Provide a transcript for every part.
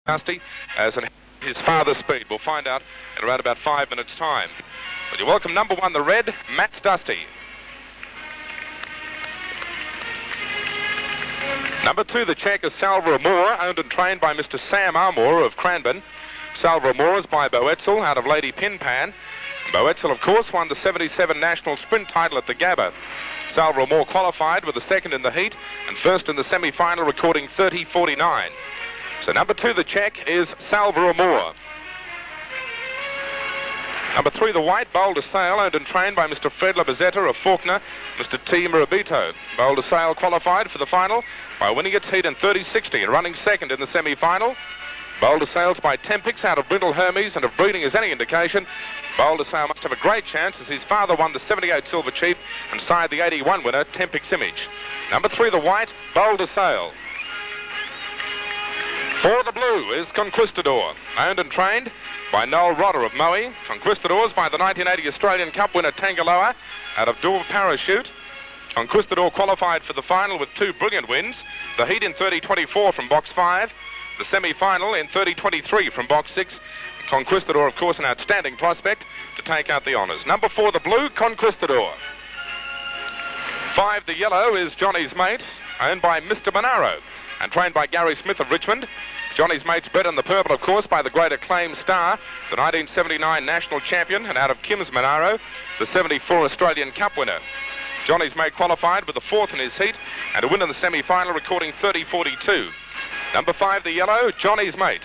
Dusty as his father's speed. We'll find out in around about 5 minutes' time. But you welcome number 1, the red, Matt's Dusty. Number 2, the check is Salva Moore, owned and trained by Mr. Sam Armour of Cranbourne. Salva Moore is by Boetzel out of Lady Pinpan. Boetzel, of course, won the 77 national sprint title at the Gabba. Salva Moore qualified with the second in the heat and first in the semi-final, recording 30.49. So number 2, the check, is Salva Moore. Number 3, the white, Boulder Sail, owned and trained by Mr. Fred Labazetta of Faulkner, Mr. T. Mirabito. Boulder Sail qualified for the final by winning its heat in 30.60 and running second in the semi-final. Boulder Sail's by Tempix out of Brindle Hermes, and if breeding is any indication, Boulder Sail must have a great chance as his father won the 78 Silver Chief and sired the 81 winner, Tempix Image. Number 3, the white, Boulder Sail. For the blue is Conquistador, owned and trained by Noel Rodder of Moe. Conquistador's by the 1980 Australian Cup winner Tangaloa out of Dove Parachute. Conquistador qualified for the final with 2 brilliant wins. The heat in 30.24 from box 5. The semi-final in 30.23 from box 6. Conquistador, of course, an outstanding prospect to take out the honours. Number 4, the blue, Conquistador. 5, the yellow, is Johnny's Mate, owned by Mr. Monaro and trained by Gary Smith of Richmond. Johnny's Mate's bred in the purple, of course, by the great Acclaim Star, the 1979 national champion, and out of Kim's Monaro, the 74 Australian Cup winner. Johnny's Mate qualified with the 4th in his heat and a win in the semi-final, recording 30.42. Number 5, the yellow, Johnny's Mate.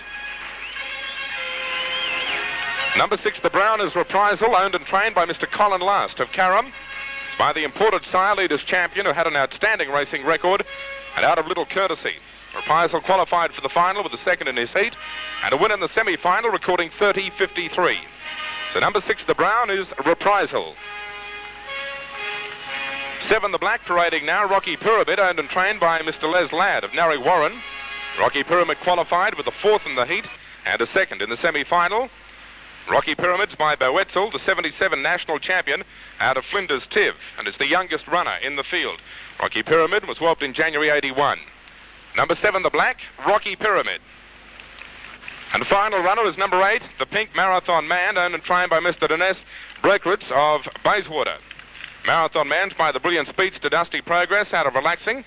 Number 6, the brown, is Reprisal, owned and trained by Mr. Colin Last of Carrum. It's by the imported sire leaders champion who had an outstanding racing record and out of Little Courtesy. Reprisal qualified for the final with the 2nd in his heat and a win in the semi-final, recording 30.53. So number 6, the brown, is Reprisal. 7, the black, parading now, Rocky Pyramid, owned and trained by Mr. Les Ladd of Narry Warren. Rocky Pyramid qualified with the 4th in the heat and a 2nd in the semi-final. Rocky Pyramid's by Boetzel, the 77 national champion out of Flinders Tiv, and is the youngest runner in the field. Rocky Pyramid was whelped in January 81. Number 7, the black, Rocky Pyramid. And the final runner is number 8, the pink Marathon Man, owned and trained by Mr. Dennis Breckritz of Bayswater. Marathon Man's by the brilliant speedster Dusty Progress out of Relaxing.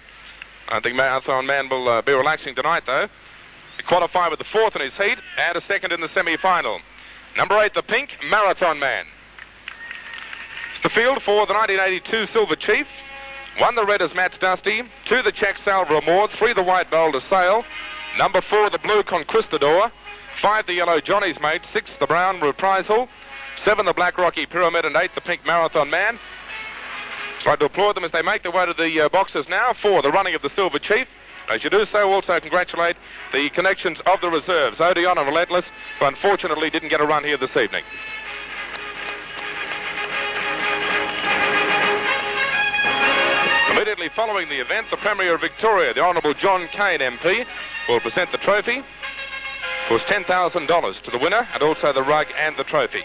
I think Marathon Man will be relaxing tonight, though. He qualified with the 4th in his heat and a 2nd in the semi-final. Number 8, the pink Marathon Man. It's the field for the 1982 Silver Chief. 1, the red, is Matt's Dusty. 2, the check, Salva Moore. 3, the white, Boulder Sail. Number 4, the blue, Conquistador. 5, the yellow, Johnny's Mate. 6, the brown, Reprisal. 7, the black, Rocky Pyramid. And 8, the pink Marathon Man. I'd like to applaud them as they make their way to the boxes now for the running of the Silver Chief. As you do so, also congratulate the connections of the reserves, Odeon and Relentless, who unfortunately didn't get a run here this evening. Immediately following the event, the Premier of Victoria, the Honourable John Cain MP, will present the trophy. Of course, $10,000 to the winner, and also the rug and the trophy.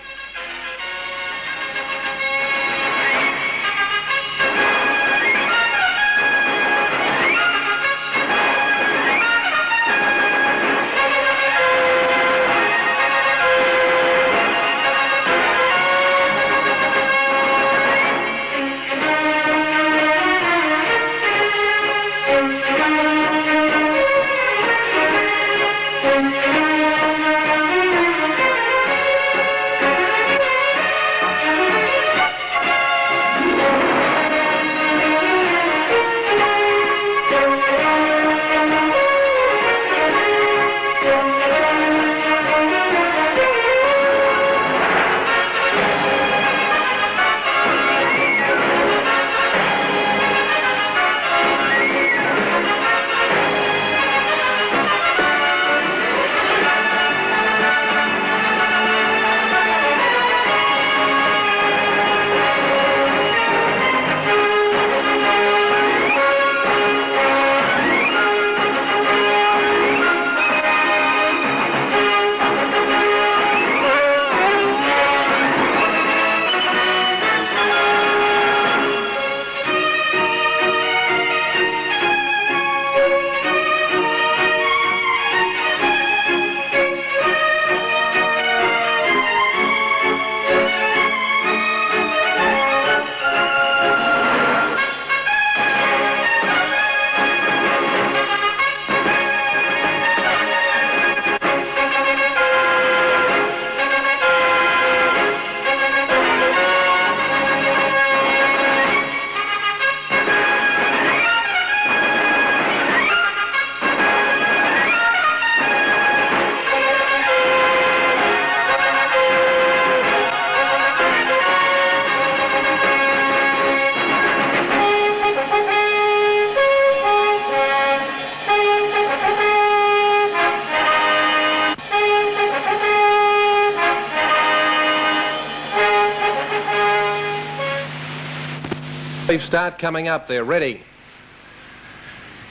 Start coming up. They're ready.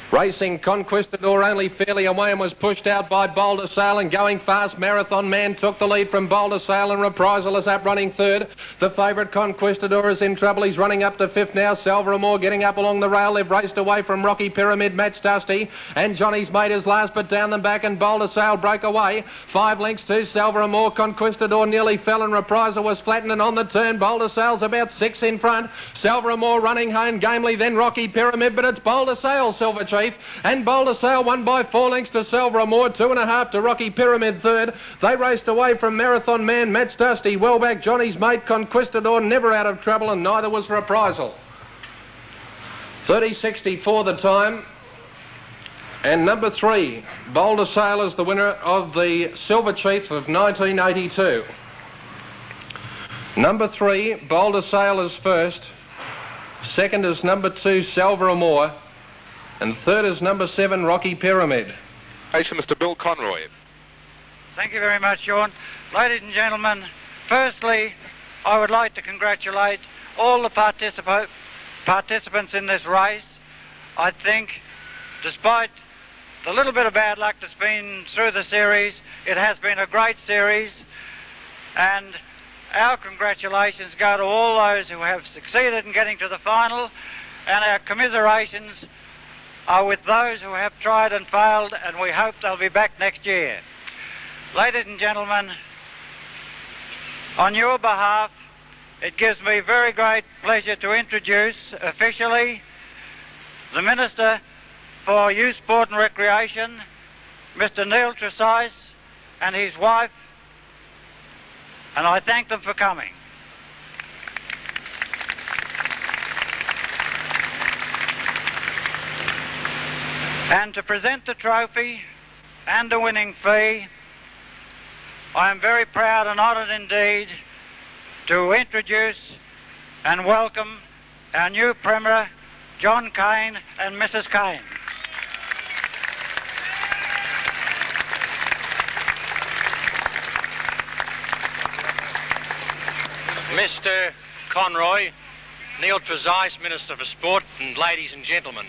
Racing Conquistador only fairly away and was pushed out by Boulder Sail, and going fast Marathon Man took the lead from Boulder Sail, and Reprisal is up running third. The favourite Conquistador is in trouble. He's running up to fifth now. Salvaramore getting up along the rail. They've raced away from Rocky Pyramid, Match Dusty, and Johnny's Mate is last, but down them back, and Boulder Sail broke away. 5 lengths to Salvaramore. Conquistador nearly fell, and Reprisal was flattened, and on the turn Boulder Sail's about 6 in front. Salvaramore running home gamely, then Rocky Pyramid, but it's Boulder Sail, Silver Chief. And Boulder Sail won by 4 lengths to Salvaramore, 2.5 to Rocky Pyramid third. They raced away from Marathon Man, Match Dusty, well back Johnny's Mate, Conquistador never out of trouble, and neither was Reprisal. 30.64 the time. And number 3, Boulder Sail, is the winner of the Silver Chief of 1982. Number 3, Boulder Sail is first. Second is number 2, Salvaramore. And third is number 7, Rocky Pyramid. Mr. Bill Conroy. Thank you very much, Sean. Ladies and gentlemen, firstly, I would like to congratulate all the participants in this race. I think, despite the little bit of bad luck that's been through the series, it has been a great series, and our congratulations go to all those who have succeeded in getting to the final, and our commiserations are with those who have tried and failed, and we hope they'll be back next year. Ladies and gentlemen, on your behalf, it gives me very great pleasure to introduce officially the Minister for Youth, Sport and Recreation, Mr. Neil Tresize, and his wife, and I thank them for coming. And to present the trophy and the winning fee, I am very proud and honoured indeed to introduce and welcome our new Premier, John Kane and Mrs. Kane. Mr. Conroy, Neil Tresize, Minister for Sport, and ladies and gentlemen.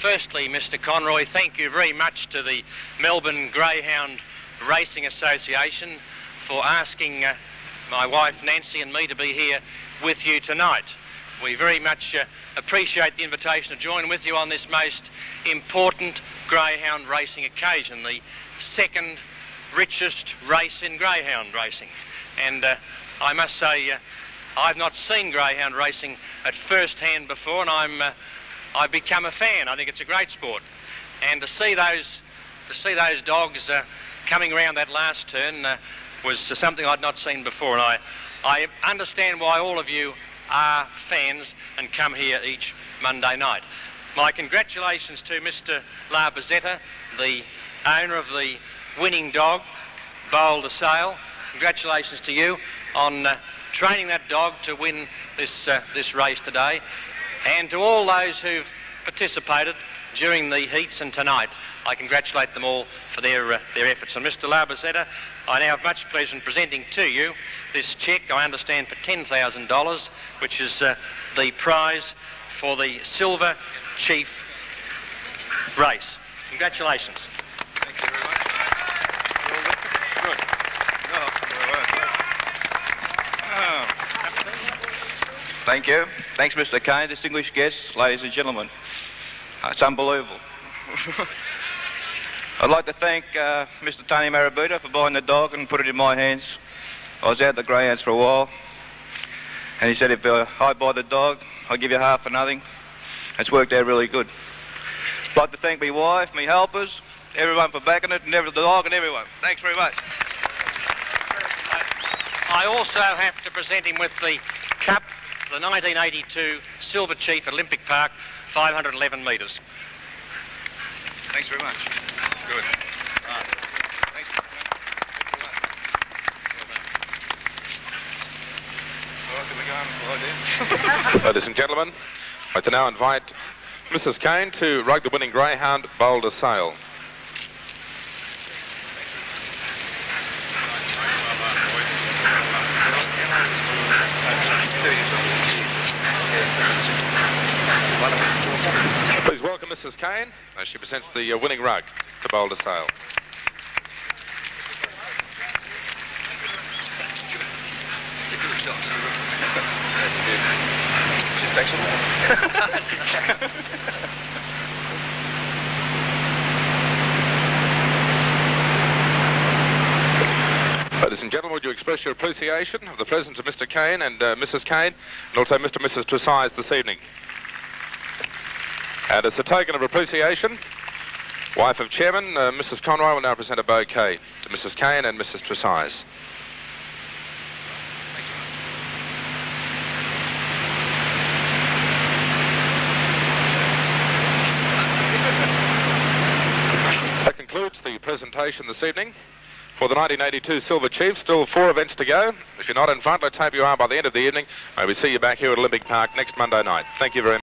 Firstly, Mr. Conroy, thank you very much to the Melbourne Greyhound Racing Association for asking my wife Nancy and me to be here with you tonight. We very much appreciate the invitation to join with you on this most important greyhound racing occasion, the second richest race in greyhound racing. And I must say, I've not seen greyhound racing at first hand before, and I've become a fan. I think it's a great sport, and to see those dogs coming around that last turn was something I'd not seen before. And I understand why all of you are fans and come here each Monday night. My congratulations to Mr. La Bezzetta, the owner of the winning dog, Boulder Sail. Congratulations to you on training that dog to win this race today. And to all those who've participated during the heats and tonight, I congratulate them all for their efforts. And Mr. La Bezzetta, I now have much pleasure in presenting to you this cheque, I understand, for $10,000, which is the prize for the Silver Chief race. Congratulations. Thank you very much. Good. Thank you. Thanks, Mr. Kane, distinguished guests, ladies and gentlemen. It's unbelievable. I'd like to thank Mr. Tony Marabita for buying the dog and put it in my hands. I was out the greyhounds for a while, and he said if I buy the dog, I'll give you half for nothing. It's worked out really good. I'd like to thank my wife, my helpers, everyone for backing it, and the dog and everyone. Thanks very much. I also have to present him with the cup, the 1982 Silver Chief Olympic Park, 511 metres. Thanks very much. Good. Thanks. Ladies and gentlemen, I'd like to now invite Mrs. Kane to rug the winning greyhound, Boulder Sail. Mrs. Kane as she presents the winning rug to Boulder Sale. Ladies and gentlemen, would you express your appreciation of the presence of Mr. Kane and Mrs. Kane, and also Mr. and Mrs. Tresize this evening? And as a token of appreciation, wife of Chairman, Mrs. Conroy, will now present a bouquet to Mrs. Kane and Mrs. Tresize. That concludes the presentation this evening. For the 1982 Silver Chiefs, still 4 events to go. If you're not in front, let's hope you are by the end of the evening. Maybe see you back here at Olympic Park next Monday night. Thank you very much.